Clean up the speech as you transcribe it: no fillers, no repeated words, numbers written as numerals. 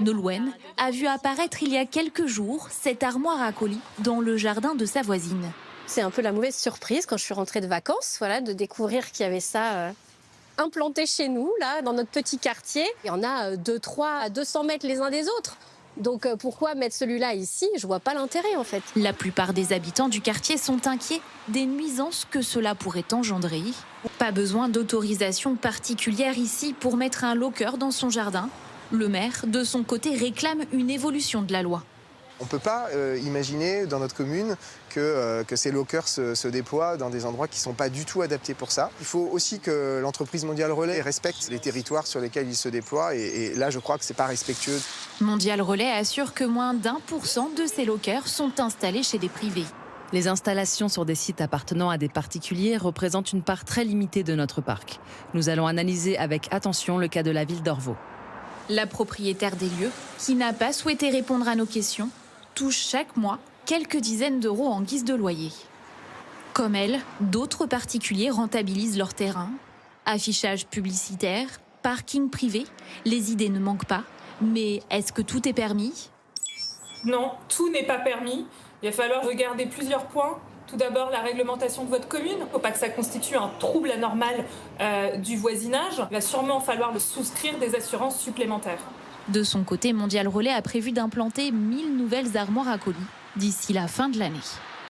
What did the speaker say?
Nolwenn a vu apparaître il y a quelques jours cette armoire à colis dans le jardin de sa voisine. C'est un peu la mauvaise surprise quand je suis rentrée de vacances, voilà, de découvrir qu'il y avait ça implanté chez nous, là, dans notre petit quartier. Il y en a 2-3 à 200 mètres les uns des autres. Donc pourquoi mettre celui-là ici? Je vois pas l'intérêt en fait. La plupart des habitants du quartier sont inquiets des nuisances que cela pourrait engendrer. Pas besoin d'autorisation particulière ici pour mettre un locker dans son jardin. Le maire, de son côté, réclame une évolution de la loi. On ne peut pas imaginer dans notre commune que ces lockers se déploient dans des endroits qui ne sont pas du tout adaptés pour ça. Il faut aussi que l'entreprise Mondial Relais respecte les territoires sur lesquels ils se déploient et là je crois que ce n'est pas respectueux. Mondial Relais assure que moins d'1% de ces lockers sont installés chez des privés. Les installations sur des sites appartenant à des particuliers représentent une part très limitée de notre parc. Nous allons analyser avec attention le cas de la ville d'Orvault. La propriétaire des lieux, qui n'a pas souhaité répondre à nos questions, touche chaque mois quelques dizaines d'euros en guise de loyer. Comme elle, d'autres particuliers rentabilisent leur terrain. Affichage publicitaire, parking privé, les idées ne manquent pas. Mais est-ce que tout est permis ? Non, tout n'est pas permis. Il va falloir regarder plusieurs points. Tout d'abord, la réglementation de votre commune. Il ne faut pas que ça constitue un trouble anormal du voisinage. Il va sûrement falloir souscrire des assurances supplémentaires. De son côté, Mondial Relais a prévu d'implanter 1000 nouvelles armoires à colis d'ici la fin de l'année.